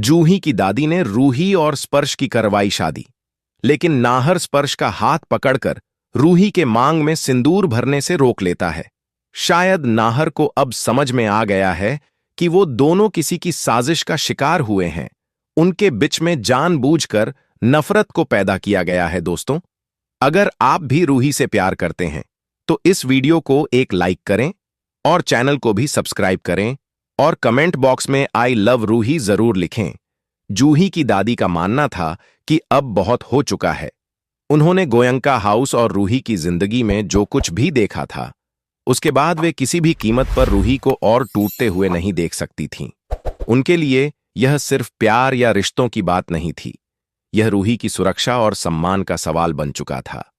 जूही की दादी ने रूही और स्पर्श की करवाई शादी, लेकिन नाहर स्पर्श का हाथ पकड़कर रूही के मांग में सिंदूर भरने से रोक लेता है। शायद नाहर को अब समझ में आ गया है कि वो दोनों किसी की साजिश का शिकार हुए हैं। उनके बीच में जानबूझकर नफरत को पैदा किया गया है। दोस्तों, अगर आप भी रूही से प्यार करते हैं तो इस वीडियो को एक लाइक करें और चैनल को भी सब्सक्राइब करें और कमेंट बॉक्स में आई लव रूही जरूर लिखें। जूही की दादी का मानना था कि अब बहुत हो चुका है। उन्होंने गोयंका हाउस और रूही की जिंदगी में जो कुछ भी देखा था, उसके बाद वे किसी भी कीमत पर रूही को और टूटते हुए नहीं देख सकती थीं। उनके लिए यह सिर्फ प्यार या रिश्तों की बात नहीं थी, यह रूही की सुरक्षा और सम्मान का सवाल बन चुका था।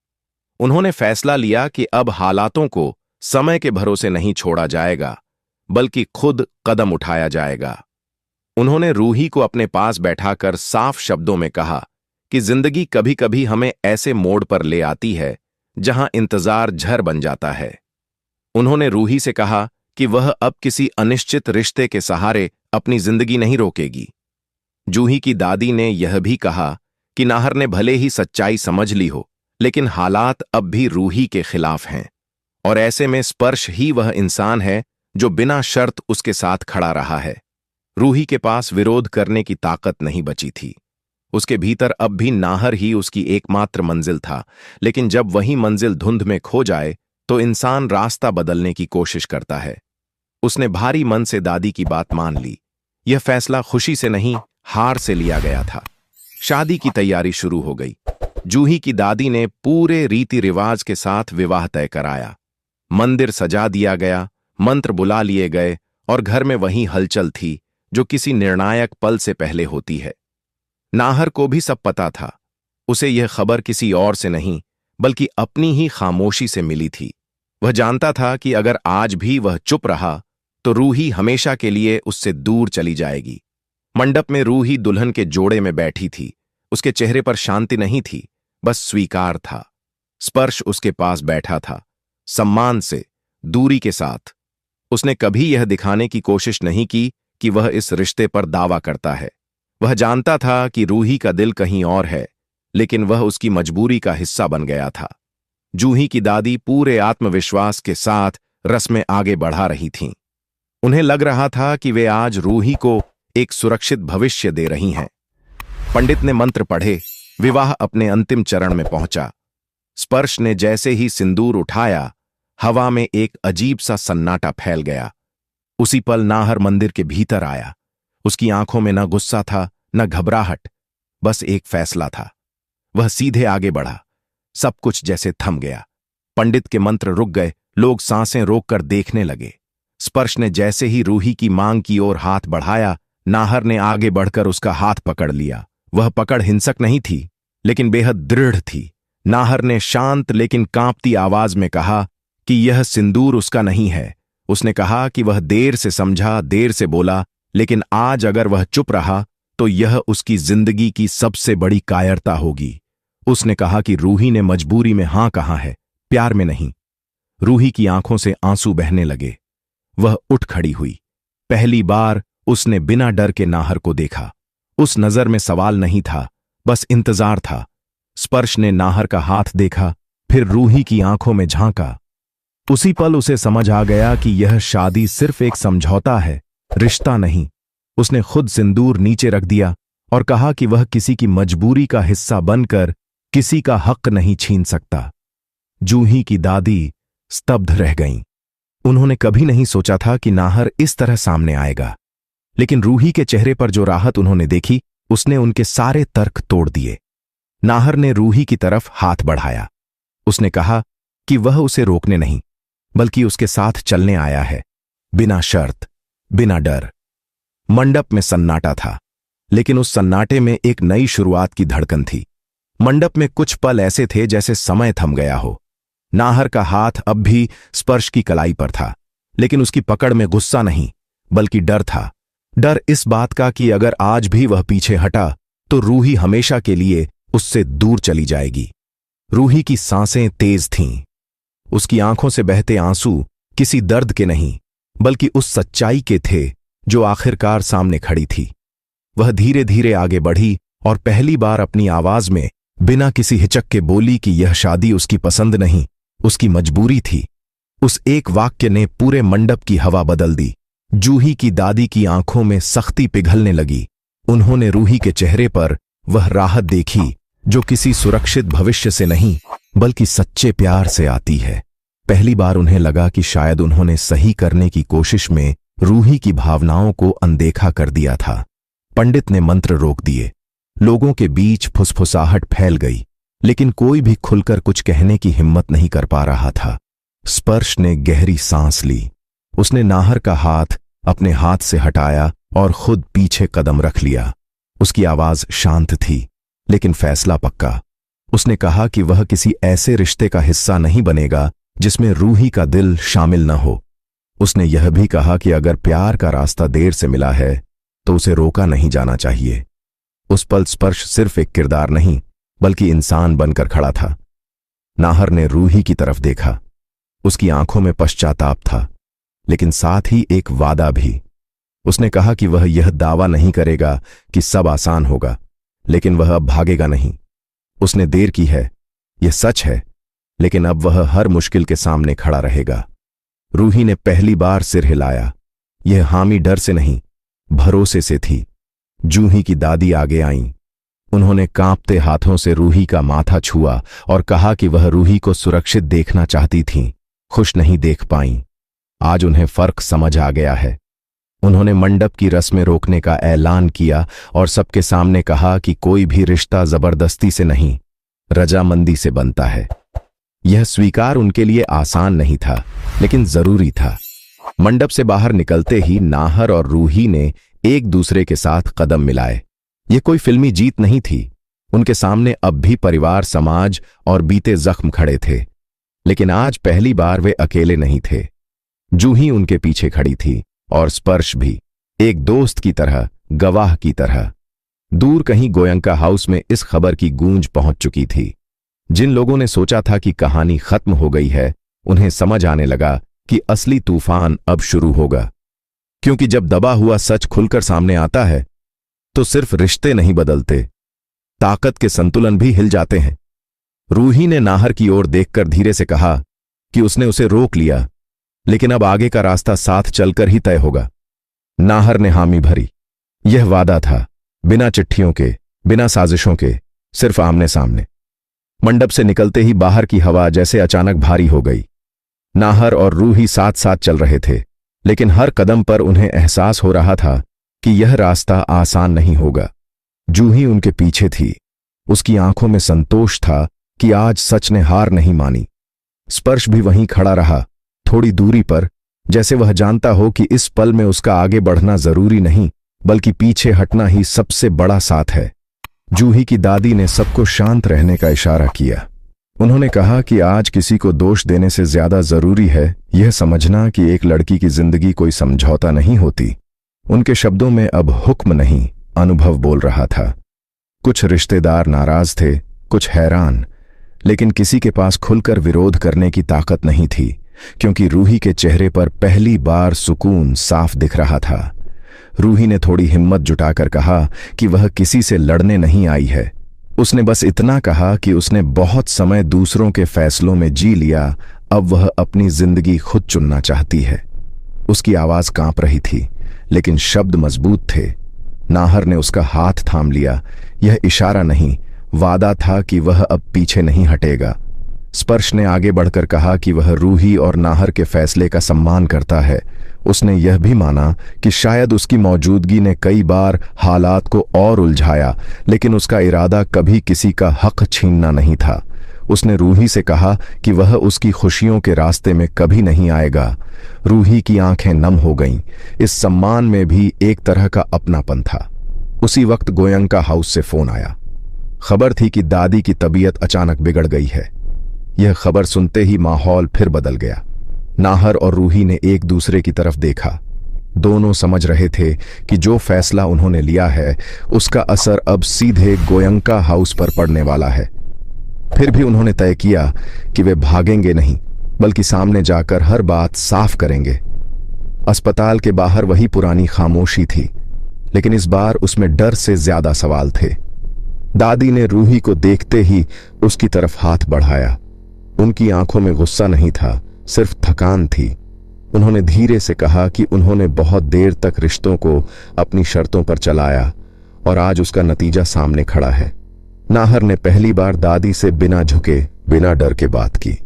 उन्होंने फैसला लिया कि अब हालातों को समय के भरोसे नहीं छोड़ा जाएगा, बल्कि खुद कदम उठाया जाएगा। उन्होंने रूही को अपने पास बैठाकर साफ शब्दों में कहा कि जिंदगी कभी कभी हमें ऐसे मोड़ पर ले आती है जहां इंतजार झर बन जाता है। उन्होंने रूही से कहा कि वह अब किसी अनिश्चित रिश्ते के सहारे अपनी जिंदगी नहीं रोकेगी। जूही की दादी ने यह भी कहा कि नाहर ने भले ही सच्चाई समझ ली हो, लेकिन हालात अब भी रूही के खिलाफ हैं, और ऐसे में स्पर्श ही वह इंसान है जो बिना शर्त उसके साथ खड़ा रहा है। रूही के पास विरोध करने की ताकत नहीं बची थी। उसके भीतर अब भी नाहर ही उसकी एकमात्र मंजिल था, लेकिन जब वही मंजिल धुंध में खो जाए तो इंसान रास्ता बदलने की कोशिश करता है। उसने भारी मन से दादी की बात मान ली। यह फैसला खुशी से नहीं, हार से लिया गया था। शादी की तैयारी शुरू हो गई। जूही की दादी ने पूरे रीति रिवाज के साथ विवाह तय कराया। मंदिर सजा दिया गया, मंत्र बुला लिए गए और घर में वही हलचल थी जो किसी निर्णायक पल से पहले होती है। नाहर को भी सब पता था। उसे यह खबर किसी और से नहीं, बल्कि अपनी ही खामोशी से मिली थी। वह जानता था कि अगर आज भी वह चुप रहा तो रूही हमेशा के लिए उससे दूर चली जाएगी। मंडप में रूही दुल्हन के जोड़े में बैठी थी। उसके चेहरे पर शांति नहीं थी, बस स्वीकार था। स्पर्श उसके पास बैठा था, सम्मान से, दूरी के साथ। उसने कभी यह दिखाने की कोशिश नहीं की कि वह इस रिश्ते पर दावा करता है। वह जानता था कि रूही का दिल कहीं और है, लेकिन वह उसकी मजबूरी का हिस्सा बन गया था। जूही की दादी पूरे आत्मविश्वास के साथ रस्में आगे बढ़ा रही थीं। उन्हें लग रहा था कि वे आज रूही को एक सुरक्षित भविष्य दे रही हैं। पंडित ने मंत्र पढ़े, विवाह अपने अंतिम चरण में पहुंचा। स्पर्श ने जैसे ही सिंदूर उठाया, हवा में एक अजीब सा सन्नाटा फैल गया। उसी पल नाहर मंदिर के भीतर आया। उसकी आंखों में न गुस्सा था, न घबराहट, बस एक फैसला था। वह सीधे आगे बढ़ा। सब कुछ जैसे थम गया। पंडित के मंत्र रुक गए, लोग सांसें रोककर देखने लगे। स्पर्श ने जैसे ही रूही की मांग की ओर हाथ बढ़ाया, नाहर ने आगे बढ़कर उसका हाथ पकड़ लिया। वह पकड़ हिंसक नहीं थी, लेकिन बेहद दृढ़ थी। नाहर ने शांत लेकिन कांपती आवाज में कहा कि यह सिंदूर उसका नहीं है। उसने कहा कि वह देर से समझा, देर से बोला, लेकिन आज अगर वह चुप रहा तो यह उसकी जिंदगी की सबसे बड़ी कायरता होगी। उसने कहा कि रूही ने मजबूरी में हां कहा है, प्यार में नहीं। रूही की आंखों से आंसू बहने लगे। वह उठ खड़ी हुई। पहली बार उसने बिना डर के नाहर को देखा। उस नजर में सवाल नहीं था, बस इंतजार था। स्पर्श ने नाहर का हाथ देखा, फिर रूही की आंखों में झांका। उसी पल उसे समझ आ गया कि यह शादी सिर्फ एक समझौता है, रिश्ता नहीं। उसने खुद सिंदूर नीचे रख दिया और कहा कि वह किसी की मजबूरी का हिस्सा बनकर किसी का हक नहीं छीन सकता। जूही की दादी स्तब्ध रह गईं। उन्होंने कभी नहीं सोचा था कि नाहर इस तरह सामने आएगा, लेकिन रूही के चेहरे पर जो राहत उन्होंने देखी, उसने उनके सारे तर्क तोड़ दिए। नाहर ने रूही की तरफ हाथ बढ़ाया। उसने कहा कि वह उसे रोकने नहीं, बल्कि उसके साथ चलने आया है, बिना शर्त, बिना डर। मंडप में सन्नाटा था, लेकिन उस सन्नाटे में एक नई शुरुआत की धड़कन थी। मंडप में कुछ पल ऐसे थे जैसे समय थम गया हो। नाहर का हाथ अब भी स्पर्श की कलाई पर था, लेकिन उसकी पकड़ में गुस्सा नहीं, बल्कि डर था। डर इस बात का कि अगर आज भी वह पीछे हटा तो रूही हमेशा के लिए उससे दूर चली जाएगी। रूही की सांसें तेज थीं। उसकी आंखों से बहते आंसू किसी दर्द के नहीं, बल्कि उस सच्चाई के थे जो आखिरकार सामने खड़ी थी। वह धीरे धीरे आगे बढ़ी और पहली बार अपनी आवाज में बिना किसी हिचक के बोली कि यह शादी उसकी पसंद नहीं, उसकी मजबूरी थी। उस एक वाक्य ने पूरे मंडप की हवा बदल दी। जूही की दादी की आंखों में सख्ती पिघलने लगी। उन्होंने रूही के चेहरे पर वह राहत देखी जो किसी सुरक्षित भविष्य से नहीं बल्कि सच्चे प्यार से आती है। पहली बार उन्हें लगा कि शायद उन्होंने सही करने की कोशिश में रूही की भावनाओं को अनदेखा कर दिया था। पंडित ने मंत्र रोक दिए। लोगों के बीच फुसफुसाहट फैल गई, लेकिन कोई भी खुलकर कुछ कहने की हिम्मत नहीं कर पा रहा था। स्पर्श ने गहरी सांस ली। उसने नाहर का हाथ अपने हाथ से हटाया और खुद पीछे कदम रख लिया। उसकी आवाज शांत थी, लेकिन फैसला पक्का। उसने कहा कि वह किसी ऐसे रिश्ते का हिस्सा नहीं बनेगा जिसमें रूही का दिल शामिल न हो। उसने यह भी कहा कि अगर प्यार का रास्ता देर से मिला है तो उसे रोका नहीं जाना चाहिए। उस पल स्पर्श सिर्फ एक किरदार नहीं बल्कि इंसान बनकर खड़ा था। नाहर ने रूही की तरफ देखा। उसकी आंखों में पश्चाताप था, लेकिन साथ ही एक वादा भी। उसने कहा कि वह यह दावा नहीं करेगा कि सब आसान होगा, लेकिन वह अब भागेगा नहीं। उसने देर की है, यह सच है, लेकिन अब वह हर मुश्किल के सामने खड़ा रहेगा। रूही ने पहली बार सिर हिलाया। यह हामी डर से नहीं, भरोसे से थी। जूही की दादी आगे आईं। उन्होंने कांपते हाथों से रूही का माथा छुआ और कहा कि वह रूही को सुरक्षित देखना चाहती थीं, खुश नहीं देख पाईं। आज उन्हें फर्क समझ आ गया है। उन्होंने मंडप की रस्में रोकने का ऐलान किया और सबके सामने कहा कि कोई भी रिश्ता जबरदस्ती से नहीं, रजामंदी से बनता है। यह स्वीकार उनके लिए आसान नहीं था, लेकिन जरूरी था। मंडप से बाहर निकलते ही नाहर और रूही ने एक दूसरे के साथ कदम मिलाए। यह कोई फिल्मी जीत नहीं थी। उनके सामने अब भी परिवार, समाज और बीते जख्म खड़े थे, लेकिन आज पहली बार वे अकेले नहीं थे। जूही उनके पीछे खड़ी थी और स्पर्श भी, एक दोस्त की तरह, गवाह की तरह। दूर कहीं गोयंका हाउस में इस खबर की गूंज पहुंच चुकी थी। जिन लोगों ने सोचा था कि कहानी खत्म हो गई है, उन्हें समझ आने लगा कि असली तूफान अब शुरू होगा। क्योंकि जब दबा हुआ सच खुलकर सामने आता है तो सिर्फ रिश्ते नहीं बदलते, ताकत के संतुलन भी हिल जाते हैं। रूही ने नाहर की ओर देखकर धीरे से कहा कि उसने उसे रोक लिया, लेकिन अब आगे का रास्ता साथ चलकर ही तय होगा। नाहर ने हामी भरी। यह वादा था, बिना चिट्ठियों के, बिना साजिशों के, सिर्फ आमने सामने। मंडप से निकलते ही बाहर की हवा जैसे अचानक भारी हो गई। नाहर और रूही साथ साथ चल रहे थे, लेकिन हर कदम पर उन्हें एहसास हो रहा था कि यह रास्ता आसान नहीं होगा। जूही उनके पीछे थी। उसकी आंखों में संतोष था कि आज सच ने हार नहीं मानी। स्पर्श भी वहीं खड़ा रहा, थोड़ी दूरी पर, जैसे वह जानता हो कि इस पल में उसका आगे बढ़ना जरूरी नहीं बल्कि पीछे हटना ही सबसे बड़ा साथ है। जूही की दादी ने सबको शांत रहने का इशारा किया। उन्होंने कहा कि आज किसी को दोष देने से ज्यादा जरूरी है यह समझना कि एक लड़की की जिंदगी कोई समझौता नहीं होती। उनके शब्दों में अब हुक्म नहीं, अनुभव बोल रहा था। कुछ रिश्तेदार नाराज थे, कुछ हैरान, लेकिन किसी के पास खुलकर विरोध करने की ताकत नहीं थी, क्योंकि रूही के चेहरे पर पहली बार सुकून साफ दिख रहा था। रूही ने थोड़ी हिम्मत जुटाकर कहा कि वह किसी से लड़ने नहीं आई है। उसने बस इतना कहा कि उसने बहुत समय दूसरों के फैसलों में जी लिया, अब वह अपनी जिंदगी खुद चुनना चाहती है। उसकी आवाज कांप रही थी, लेकिन शब्द मजबूत थे। नाहर ने उसका हाथ थाम लिया। यह इशारा नहीं, वादा था कि वह अब पीछे नहीं हटेगा। स्पर्श ने आगे बढ़कर कहा कि वह रूही और नाहर के फैसले का सम्मान करता है। उसने यह भी माना कि शायद उसकी मौजूदगी ने कई बार हालात को और उलझाया, लेकिन उसका इरादा कभी किसी का हक छीनना नहीं था। उसने रूही से कहा कि वह उसकी खुशियों के रास्ते में कभी नहीं आएगा। रूही की आंखें नम हो गईं। इस सम्मान में भी एक तरह का अपनापन था। उसी वक्त गोयंका हाउस से फोन आया। खबर थी कि दादी की तबीयत अचानक बिगड़ गई है। यह खबर सुनते ही माहौल फिर बदल गया। नाहर और रूही ने एक दूसरे की तरफ देखा। दोनों समझ रहे थे कि जो फैसला उन्होंने लिया है उसका असर अब सीधे गोयंका हाउस पर पड़ने वाला है। फिर भी उन्होंने तय किया कि वे भागेंगे नहीं, बल्कि सामने जाकर हर बात साफ करेंगे। अस्पताल के बाहर वही पुरानी खामोशी थी, लेकिन इस बार उसमें डर से ज्यादा सवाल थे। दादी ने रूही को देखते ही उसकी तरफ हाथ बढ़ाया। उनकी आंखों में गुस्सा नहीं था, सिर्फ थकान थी। उन्होंने धीरे से कहा कि उन्होंने बहुत देर तक रिश्तों को अपनी शर्तों पर चलाया और आज उसका नतीजा सामने खड़ा है। नाहर ने पहली बार दादी से बिना झुके, बिना डर के बात की।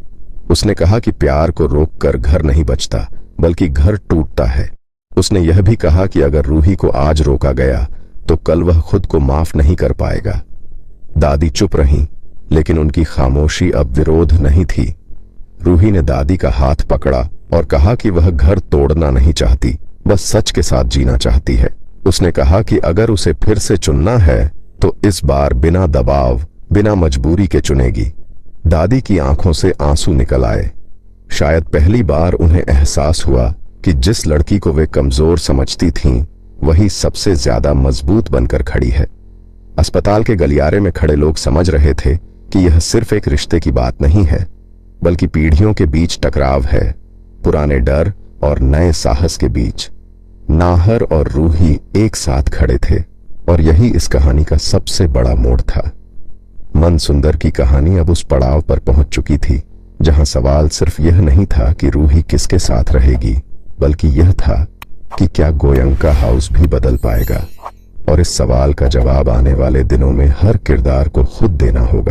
उसने कहा कि प्यार को रोककर घर नहीं बचता, बल्कि घर टूटता है। उसने यह भी कहा कि अगर रूही को आज रोका गया तो कल वह खुद को माफ नहीं कर पाएगा। दादी चुप रहीं, लेकिन उनकी खामोशी अब विरोध नहीं थी। रूही ने दादी का हाथ पकड़ा और कहा कि वह घर तोड़ना नहीं चाहती, बस सच के साथ जीना चाहती है। उसने कहा कि अगर उसे फिर से चुनना है तो इस बार बिना दबाव, बिना मजबूरी के चुनेगी। दादी की आंखों से आंसू निकल आए। शायद पहली बार उन्हें एहसास हुआ कि जिस लड़की को वे कमजोर समझती थीं, वही सबसे ज्यादा मजबूत बनकर खड़ी है। अस्पताल के गलियारे में खड़े लोग समझ रहे थे कि यह सिर्फ एक रिश्ते की बात नहीं है, बल्कि पीढ़ियों के बीच टकराव है, पुराने डर और नए साहस के बीच। नाहर और रूही एक साथ खड़े थे और यही इस कहानी का सबसे बड़ा मोड़ था। मन सुंदर की कहानी अब उस पड़ाव पर पहुंच चुकी थी जहां सवाल सिर्फ यह नहीं था कि रूही किसके साथ रहेगी, बल्कि यह था कि क्या गोयंका हाउस भी बदल पाएगा। और इस सवाल का जवाब आने वाले दिनों में हर किरदार को खुद देना होगा।